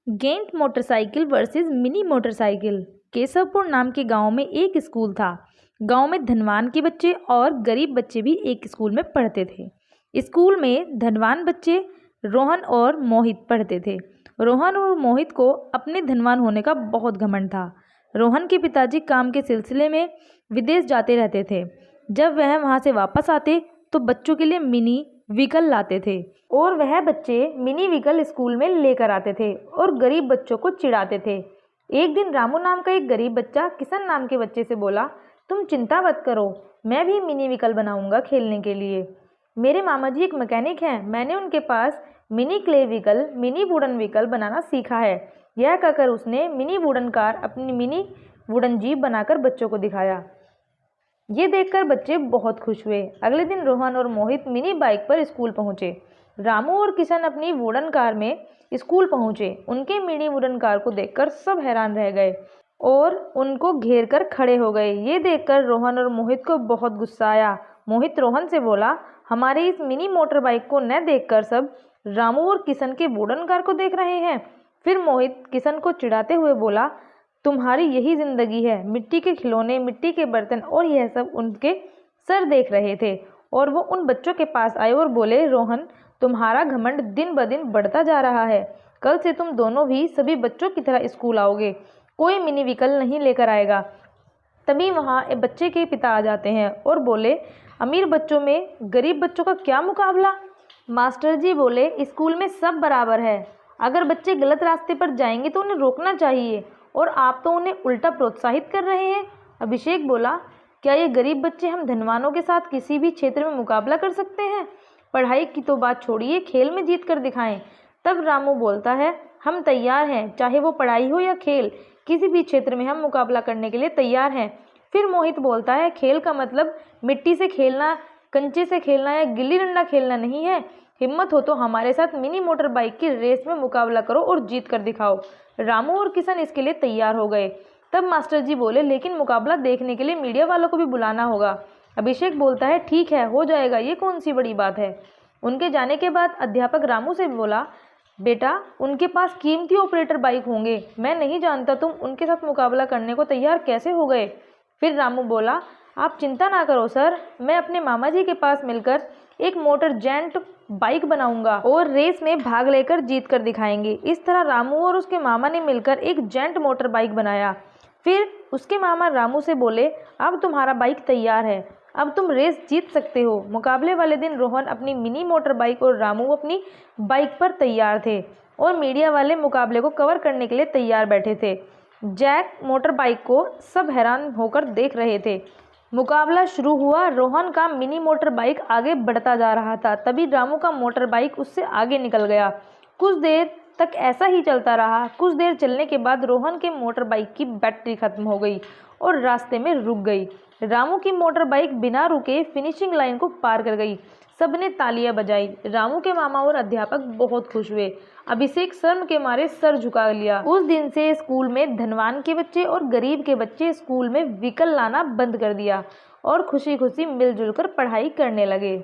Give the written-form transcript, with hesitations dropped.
Giant motorcycle versus mini motorcycle. Keshavpur नाम के गांव में एक स्कूल था। गांव में धनवान के बच्चे और गरीब बच्चे भी एक स्कूल में पढ़ते थे। स्कूल में धनवान बच्चे रोहन और मोहित पढ़ते थे। रोहन और मोहित को अपने धनवान होने का बहुत घमंड था। रोहन के पिताजी काम के सिलसिले में विदेश जाते रहते थे। जब वह वहां से वापस आते तो बच्चों के लिए मिनी व्हीकल लाते थे और वह बच्चे मिनी व्हीकल स्कूल में लेकर आते थे और गरीब बच्चों को चिढ़ाते थे। एक दिन रामू नाम का एक गरीब बच्चा किशन नाम के बच्चे से बोला, तुम चिंता मत करो, मैं भी मिनी व्हीकल बनाऊंगा खेलने के लिए। मेरे मामा जी एक मैकेनिक हैं, मैंने उनके पास mini clay vehicle, mini wooden vehicle बनाना सीखा है। यह कहकर उसने मिनी वुडन कार, अपनी मिनी वुडन जीप बनाकर बच्चों को दिखाया। ये देखकर बच्चे बहुत खुश हुए। अगले दिन रोहन और मोहित मिनी बाइक पर स्कूल पहुंचे। रामू और किशन अपनी वुडन कार में स्कूल पहुंचे। उनके मिनी वुडन कार को देखकर सब हैरान रह गए और उनको घेर कर खड़े हो गए। ये देखकर रोहन और मोहित को बहुत गुस्सा आया। मोहित रोहन से बोला, हमारे इस मिनी मोटर बाइक को न देखकर सब रामू और किशन के वुडन कार को देख रहे हैं। फिर मोहित किशन को चिढ़ाते हुए बोला, तुम्हारी यही जिंदगी है, मिट्टी के खिलौने, मिट्टी के बर्तन और यह सब। उनके सर देख रहे थे और वो उन बच्चों के पास आए और बोले, रोहन, तुम्हारा घमंड दिन ब दिन बढ़ता जा रहा है। कल से तुम दोनों भी सभी बच्चों की तरह स्कूल आओगे, कोई मिनी व्हीकल नहीं लेकर आएगा। तभी वहाँ एक बच्चे के पिता आ जाते हैं और बोले, अमीर बच्चों में गरीब बच्चों का क्या मुकाबला। मास्टर जी बोले, स्कूल में सब बराबर है, अगर बच्चे गलत रास्ते पर जाएंगे तो उन्हें रोकना चाहिए और आप तो उन्हें उल्टा प्रोत्साहित कर रहे हैं। अभिषेक बोला, क्या ये गरीब बच्चे हम धनवानों के साथ किसी भी क्षेत्र में मुकाबला कर सकते हैं? पढ़ाई की तो बात छोड़िए, खेल में जीत कर दिखाएं। तब रामू बोलता है, हम तैयार हैं, चाहे वो पढ़ाई हो या खेल, किसी भी क्षेत्र में हम मुकाबला करने के लिए तैयार हैं। फिर मोहित बोलता है, खेल का मतलब मिट्टी से खेलना, कंचे से खेलना या गिल्ली डंडा खेलना नहीं है। हिम्मत हो तो हमारे साथ मिनी मोटर बाइक की रेस में मुकाबला करो और जीत कर दिखाओ। रामू और किशन इसके लिए तैयार हो गए। तब मास्टर जी बोले, लेकिन मुकाबला देखने के लिए मीडिया वालों को भी बुलाना होगा। अभिषेक बोलता है, ठीक है, हो जाएगा, ये कौन सी बड़ी बात है। उनके जाने के बाद अध्यापक रामू से बोला, बेटा, उनके पास कीमती ऑपरेटर बाइक होंगे, मैं नहीं जानता तुम उनके साथ मुकाबला करने को तैयार कैसे हो गए। फिर रामू बोला, आप चिंता ना करो सर, मैं अपने मामा जी के पास मिलकर एक मोटर जेंट बाइक बनाऊंगा और रेस में भाग लेकर जीत कर दिखाएंगे। इस तरह रामू और उसके मामा ने मिलकर एक जेंट मोटर बाइक बनाया। फिर उसके मामा रामू से बोले, अब तुम्हारा बाइक तैयार है, अब तुम रेस जीत सकते हो। मुकाबले वाले दिन रोहन अपनी मिनी मोटर बाइक और रामू अपनी बाइक पर तैयार थे और मीडिया वाले मुकाबले को कवर करने के लिए तैयार बैठे थे। जैक मोटर बाइक को सब हैरान होकर देख रहे थे। मुकाबला शुरू हुआ। रोहन का मिनी मोटर बाइक आगे बढ़ता जा रहा था, तभी रामू का मोटर बाइक उससे आगे निकल गया। कुछ देर तक ऐसा ही चलता रहा। कुछ देर चलने के बाद रोहन के मोटर बाइक की बैटरी खत्म हो गई और रास्ते में रुक गई। रामू की मोटर बाइक बिना रुके फिनिशिंग लाइन को पार कर गई। सबने तालियां बजाई। रामू के मामा और अध्यापक बहुत खुश हुए। अभिषेक शर्म के मारे सर झुका लिया। उस दिन से स्कूल में धनवान के बच्चे और गरीब के बच्चे स्कूल में व्हीकल लाना बंद कर दिया और खुशी खुशी मिलजुल कर पढ़ाई करने लगे।